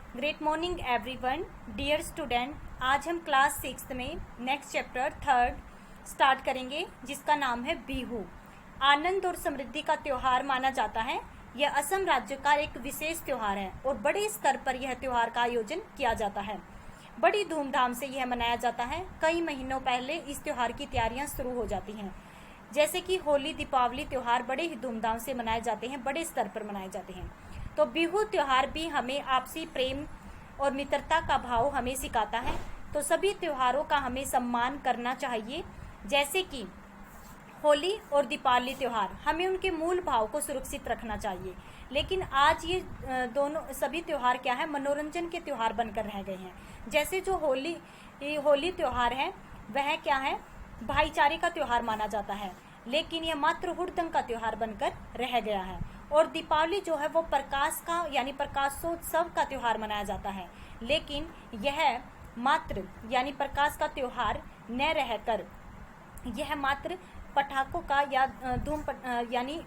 Great morning everyone, dear student. आज हम class 6 में नेक्स्ट चैप्टर 3 स्टार्ट करेंगे, जिसका नाम है बिहू। आनंद और समृद्धि का त्योहार माना जाता है। यह असम राज्य का एक विशेष त्योहार है और बड़े स्तर पर यह त्योहार का आयोजन किया जाता है। बड़ी धूमधाम से यह मनाया जाता है। कई महीनों पहले इस त्योहार की तैयारियां शुरू हो जाती हैं। जैसे कि होली, दीपावली त्योहार बड़े ही धूमधाम से मनाए जाते हैं, बड़े स्तर पर मनाए जाते हैं। तो बिहू त्योहार भी हमें आपसी प्रेम और मित्रता का भाव हमें सिखाता है। तो सभी त्योहारों का हमें सम्मान करना चाहिए। जैसे कि होली और दीपावली त्योहार, हमें उनके मूल भाव को सुरक्षित रखना चाहिए। लेकिन आज ये दोनों सभी त्योहार क्या है, मनोरंजन के त्योहार बनकर रह गए हैं। जैसे जो होली त्योहार है, वह क्या है, भाईचारे का त्योहार माना जाता है, लेकिन यह मात्र हुड़दंग का त्योहार बनकर रह गया है। और दीपावली जो है वो प्रकाश का यानी प्रकाशोत्सव का त्योहार मनाया जाता है, लेकिन यह मात्र यानी प्रकाश का त्योहार न रहकर यह मात्र पटाखों का या यानी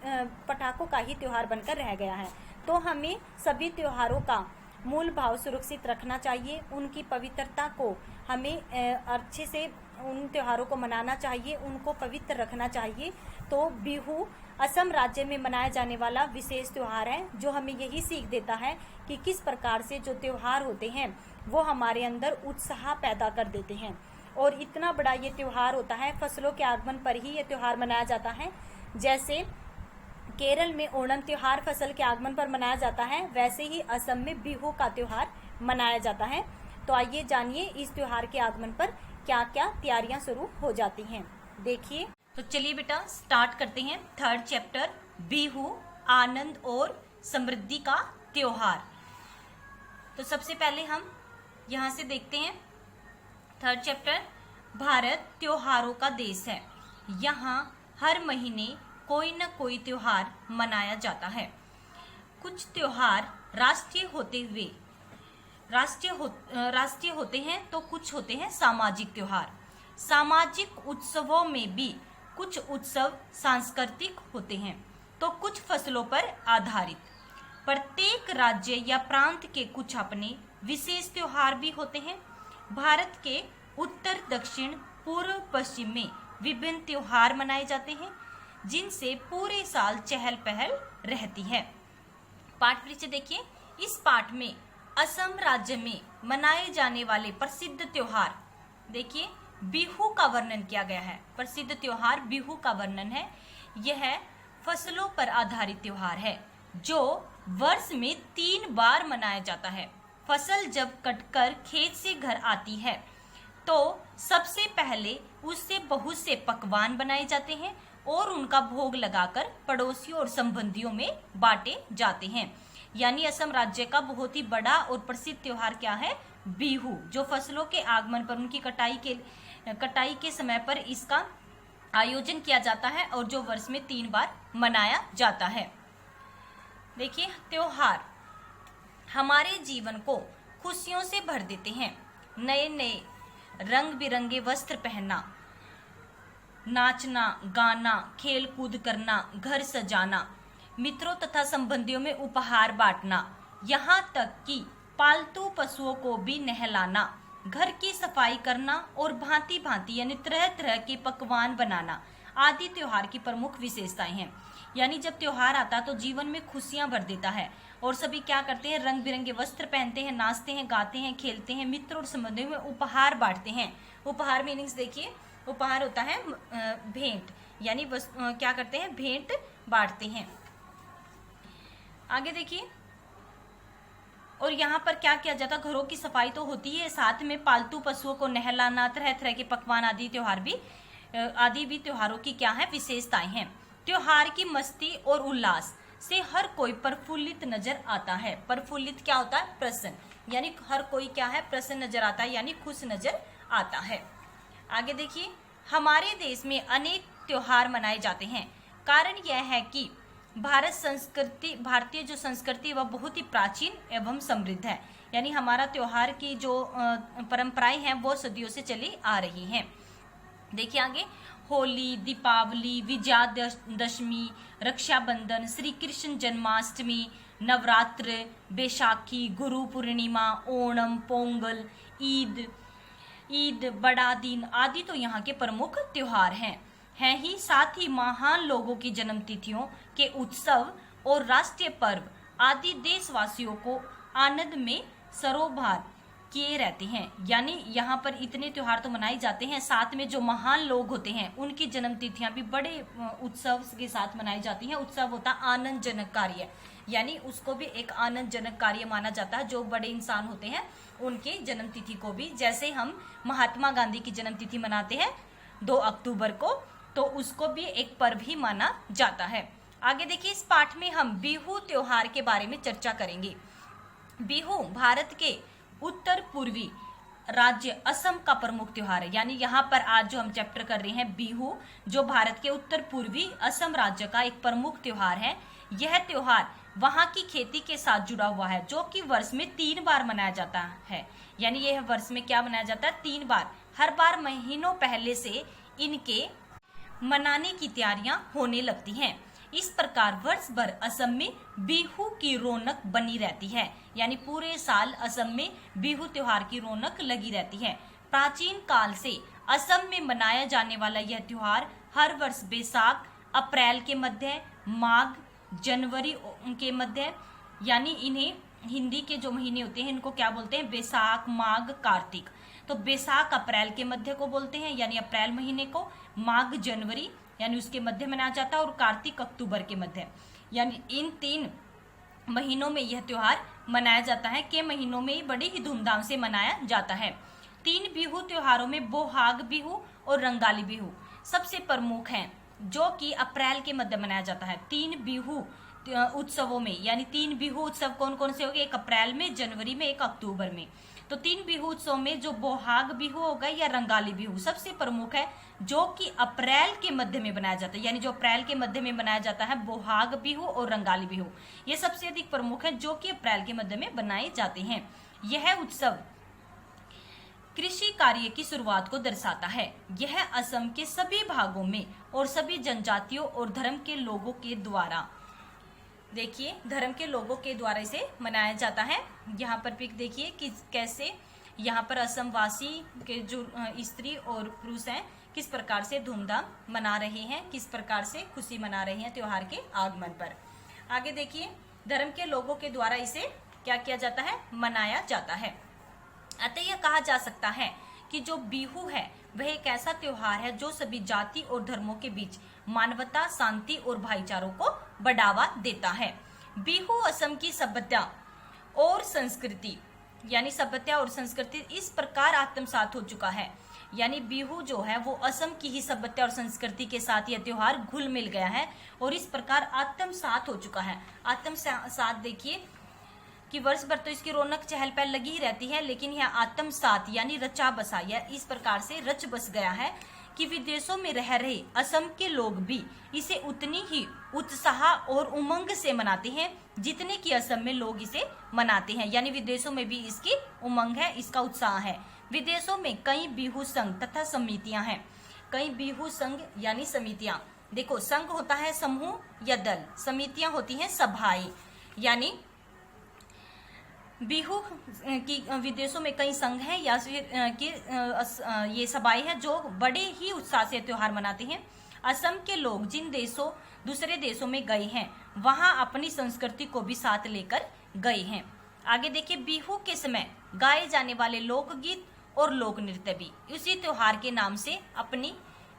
पटाखों का ही त्योहार बनकर रह गया है। तो हमें सभी त्योहारों का मूल भाव सुरक्षित रखना चाहिए। उनकी पवित्रता को हमें अच्छे से उन त्योहारों को मनाना चाहिए, उनको पवित्र रखना चाहिए। तो बिहू असम राज्य में मनाया जाने वाला विशेष त्योहार है, जो हमें यही सीख देता है कि किस प्रकार से जो त्योहार होते हैं वो हमारे अंदर उत्साह पैदा कर देते हैं। और इतना बड़ा ये त्योहार होता है, फसलों के आगमन पर ही ये त्योहार मनाया जाता है। जैसे केरल में ओणम त्योहार फसल के आगमन पर मनाया जाता है, वैसे ही असम में बिहू का त्योहार मनाया जाता है। तो आइए जानिए इस त्योहार के आगमन पर क्या क्या तैयारियां शुरू हो जाती हैं। देखिए, तो चलिए बेटा स्टार्ट करते हैं 3rd चैप्टर, बिहू आनंद और समृद्धि का त्योहार। तो सबसे पहले हम यहाँ से देखते हैं 3rd चैप्टर। भारत त्योहारों का देश है। यहाँ हर महीने कोई न कोई त्योहार मनाया जाता है। कुछ त्योहार राष्ट्रीय होते हैं तो कुछ होते हैं सामाजिक त्योहार। सामाजिक उत्सवों में भी कुछ उत्सव सांस्कृतिक होते हैं तो कुछ फसलों पर आधारित। प्रत्येक राज्य या प्रांत के कुछ अपने विशेष त्योहार भी होते हैं। भारत के उत्तर, दक्षिण, पूर्व, पश्चिम में विभिन्न त्योहार मनाए जाते हैं, जिनसे पूरे साल चहल पहल रहती है। पाठ परिचय देखिए। इस पाठ में असम राज्य में मनाए जाने वाले प्रसिद्ध त्योहार देखिए, बिहू का वर्णन किया गया है। प्रसिद्ध त्योहार बिहू का वर्णन है। यह फसलों पर आधारित त्योहार है, जो वर्ष में 3 बार मनाया जाता है। फसल जब कटकर खेत से घर आती है तो सबसे पहले उससे बहुत से पकवान बनाए जाते हैं और उनका भोग लगाकर पड़ोसियों और संबंधियों में बांटे जाते हैं। यानी असम राज्य का बहुत ही बड़ा और प्रसिद्ध त्योहार क्या है, बिहू, जो फसलों के आगमन पर उनकी कटाई के समय पर इसका आयोजन किया जाता है और जो वर्ष में 3 बार मनाया जाता है। देखिए, त्योहार हमारे जीवन को खुशियों से भर देते हैं। नए नए रंग बिरंगे वस्त्र पहनना, नाचना, गाना, खेल कूद करना, घर सजाना, मित्रों तथा संबंधियों में उपहार बांटना, यहाँ तक कि पालतू पशुओं को भी नहलाना, घर की सफाई करना और भांति भांति यानी तरह तरह के पकवान बनाना आदि त्योहार की प्रमुख विशेषताएं हैं। यानी जब त्योहार आता तो जीवन में खुशियां भर देता है और सभी क्या करते हैं, रंग बिरंगे वस्त्र पहनते हैं, नाचते हैं, गाते हैं, खेलते हैं, मित्र और संबंधियों में उपहार बांटते हैं। उपहार मीनिंग्स देखिए, उपहार होता है भेंट, यानी क्या करते हैं, भेंट बांटते हैं। आगे देखिए, और यहाँ पर क्या किया जाता, घरों की सफाई तो होती है, साथ में पालतू पशुओं को नहलाना, तरह तरह के पकवान आदि भी त्योहारों की क्या है, विशेषताएं हैं। त्योहार की मस्ती और उल्लास से हर कोई प्रफुल्लित नजर आता है। प्रफुल्लित क्या होता है, प्रसन्न, यानी हर कोई क्या है, प्रसन्न नजर आता है, यानी खुश नजर आता है। आगे देखिए, हमारे देश में अनेक त्योहार मनाए जाते हैं। कारण यह है कि भारतीय जो संस्कृति वह बहुत ही प्राचीन एवं समृद्ध है। यानी हमारा त्योहार की जो परंपराएं हैं वो सदियों से चली आ रही हैं। देखिए आगे, होली, दीपावली, विजयादशमी, रक्षाबंधन, श्री कृष्ण जन्माष्टमी, नवरात्र, बैसाखी, गुरु पूर्णिमा, ओणम, पोंगल, ईद, बड़ा दिन आदि तो यहाँ के प्रमुख त्योहार हैं ही। साथ ही महान लोगों की जन्म तिथियों के उत्सव और राष्ट्रीय पर्व आदि देशवासियों को आनंद में सरोभार किए रहते हैं। यानी यहाँ पर इतने त्योहार तो मनाए जाते हैं, साथ में जो महान लोग होते हैं उनकी जन्म तिथियां भी बड़े उत्सव के साथ मनाई जाती हैं। उत्सव होता आनंदजनक कार्य, यानी उसको भी एक आनंदजनक कार्य माना जाता है। जो बड़े इंसान होते हैं उनके जन्म तिथि को भी, जैसे हम महात्मा गांधी की जन्म तिथि मनाते हैं 2 अक्टूबर को, तो उसको भी एक पर्व ही माना जाता है। आगे देखिए, इस पाठ में हम बिहू त्योहार के बारे में चर्चा करेंगे। बिहू भारत के उत्तर पूर्वी राज्य असम का प्रमुख त्योहार है। यानी यहाँ पर आज जो हम चैप्टर कर रहे हैं बिहू, जो भारत के उत्तर पूर्वी असम राज्य का एक प्रमुख त्योहार है। यह त्योहार वहाँ की खेती के साथ जुड़ा हुआ है, जो कि वर्ष में 3 बार मनाया जाता है। यानी यह वर्ष में क्या मनाया जाता है? 3 बार। हर बार महीनों पहले से इनके मनाने की तैयारियां होने लगती हैं। इस प्रकार वर्ष भर असम में बिहू की रौनक बनी रहती है। यानी पूरे साल असम में बिहू त्योहार की रौनक लगी रहती है। प्राचीन काल से असम में मनाया जाने वाला यह त्योहार हर वर्ष बैसाख, अप्रैल के मध्य, माघ, जनवरी के मध्य, यानी इन्हें हिंदी के जो महीने होते हैं इनको क्या बोलते हैं? बैसाख, माघ, कार्तिक। तो बैसाख अप्रैल के मध्य को बोलते हैं, यानी अप्रैल महीने को, माघ जनवरी यानी उसके मध्य मनाया जाता है, और कार्तिक अक्टूबर के मध्य, यानी इन 3 महीनों में यह त्योहार मनाया जाता है। के महीनों में बड़ी ही धूमधाम से मनाया जाता है। 3 बिहू त्योहारों में बोहाग बिहू और रंगाली बिहू सबसे प्रमुख हैं, जो कि अप्रैल के मध्य मनाया जाता है। 3 बिहू उत्सवों में, यानी 3 बिहू उत्सव कौन कौन से हो गए? एक अप्रैल में, जनवरी में, एक अक्टूबर में। तो 3 बिहू उत्सव में जो बोहाग बिहू होगा या रंगाली बिहू सबसे प्रमुख है, जो कि अप्रैल के मध्य में बनाया जाता है। यानी जो अप्रैल के मध्य में बनाया जाता है बोहाग बिहू और रंगाली बिहू, ये सबसे अधिक प्रमुख है, जो कि अप्रैल के मध्य में बनाए जाते हैं। यह उत्सव कृषि कार्य की शुरुआत को दर्शाता है। यह असम के सभी भागों में और सभी जनजातियों और धर्म के लोगों के द्वारा, देखिए धर्म के लोगों के द्वारा इसे मनाया जाता है। यहाँ पर पिक देखिए कि कैसे यहाँ पर असम वासी के जो स्त्री और पुरुष हैं किस प्रकार से धूमधाम मना रहे हैं, किस प्रकार से खुशी मना रहे हैं त्योहार के आगमन पर। आगे देखिए, धर्म के लोगों के द्वारा इसे क्या किया जाता है? मनाया जाता है। अतः यह कहा जा सकता है कि जो बिहू है वह एक ऐसा त्योहार है जो सभी जाति और धर्मों के बीच मानवता, शांति और भाईचारों को बढ़ावा देता है। बिहू असम की सभ्यता और संस्कृति, यानी सभ्यता और संस्कृति इस प्रकार आत्मसात हो चुका है। यानी बिहू जो है वो असम की ही सभ्यता और संस्कृति के साथ यह त्योहार घुल मिल गया है और इस प्रकार आत्मसात हो चुका है। आत्मसात देखिए कि वर्ष भर तो इसकी रौनक चहल पहल लगी ही रहती है, लेकिन यह आत्मसात यानी रचा बसा, यह इस प्रकार से रच बस गया है कि विदेशों में रह रहे असम के लोग भी इसे उतनी ही उत्साह और उमंग से मनाते हैं जितने कि असम में लोग इसे मनाते हैं। यानी विदेशों में भी इसकी उमंग है, इसका उत्साह है। विदेशों में कई बिहू संघ तथा समितियां हैं। कई बिहू संघ यानी समितियां, देखो संघ होता है समूह या दल, समितियां होती हैं सभाएं। यानी बिहू की विदेशों में कई संघ हैं या फिर कि ये सभाएं हैं जो बड़े ही उत्साह से त्योहार मनाते हैं। असम के लोग जिन दूसरे देशों में गए हैं वहां अपनी संस्कृति को भी साथ लेकर गए हैं। आगे देखिए, बिहू के समय गाए जाने वाले लोकगीत और लोक नृत्य भी उसी त्योहार के नाम से अपनी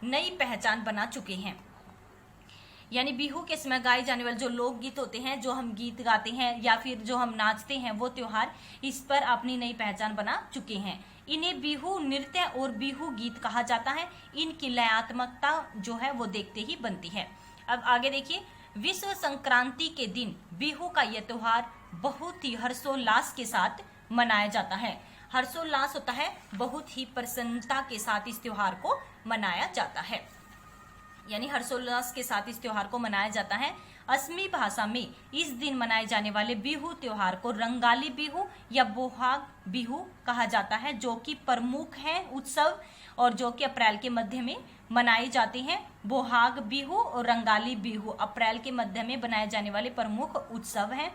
नई पहचान बना चुके हैं। यानी बिहू के समय गाए जाने वाले जो लोकगीत होते हैं, जो हम गीत गाते हैं या फिर जो हम नाचते हैं, वो त्योहार इस पर अपनी नई पहचान बना चुके हैं। इन्हें बिहू नृत्य और बिहू गीत कहा जाता है। इनकी लयात्मकता जो है वो देखते ही बनती है। अब आगे देखिए, विश्व संक्रांति के दिन बिहू का यह त्योहार बहुत ही हर्षोल्लास के साथ मनाया जाता है। हर्षोल्लास होता है, बहुत ही प्रसन्नता के साथ इस त्योहार को मनाया जाता है। यानी हर्षोल्लास के साथ इस त्योहार को मनाया जाता है। असमी भाषा में इस दिन मनाए जाने वाले बिहू त्योहार को रंगाली बिहू या बोहाग बिहू कहा जाता है, जो कि प्रमुख है उत्सव और जो कि अप्रैल के मध्य में मनाए जाते हैं। बोहाग बिहू और रंगाली बिहू अप्रैल के मध्य में बनाए जाने वाले प्रमुख उत्सव हैं।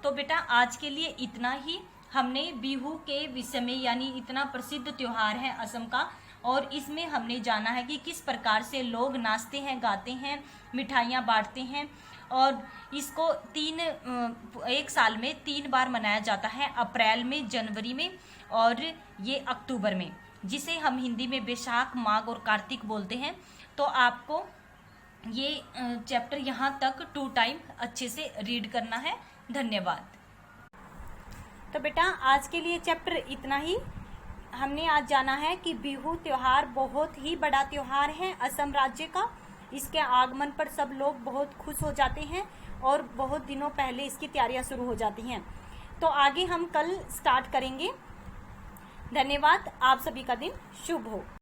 तो बेटा आज के लिए इतना ही। हमने बिहू के विषय में, यानी इतना प्रसिद्ध त्योहार है असम का, और इसमें हमने जाना है कि किस प्रकार से लोग नाचते हैं, गाते हैं, मिठाइयाँ बांटते हैं। और इसको एक साल में 3 बार मनाया जाता है, अप्रैल में, जनवरी में और ये अक्टूबर में, जिसे हम हिंदी में बैसाख, माघ और कार्तिक बोलते हैं। तो आपको ये चैप्टर यहाँ तक 2 टाइम अच्छे से रीड करना है। धन्यवाद। तो बेटा आज के लिए चैप्टर इतना ही। हमने आज जाना है कि बिहू त्योहार बहुत ही बड़ा त्योहार है असम राज्य का। इसके आगमन पर सब लोग बहुत खुश हो जाते हैं और बहुत दिनों पहले इसकी तैयारियां शुरू हो जाती हैं। तो आगे हम कल स्टार्ट करेंगे। धन्यवाद। आप सभी का दिन शुभ हो।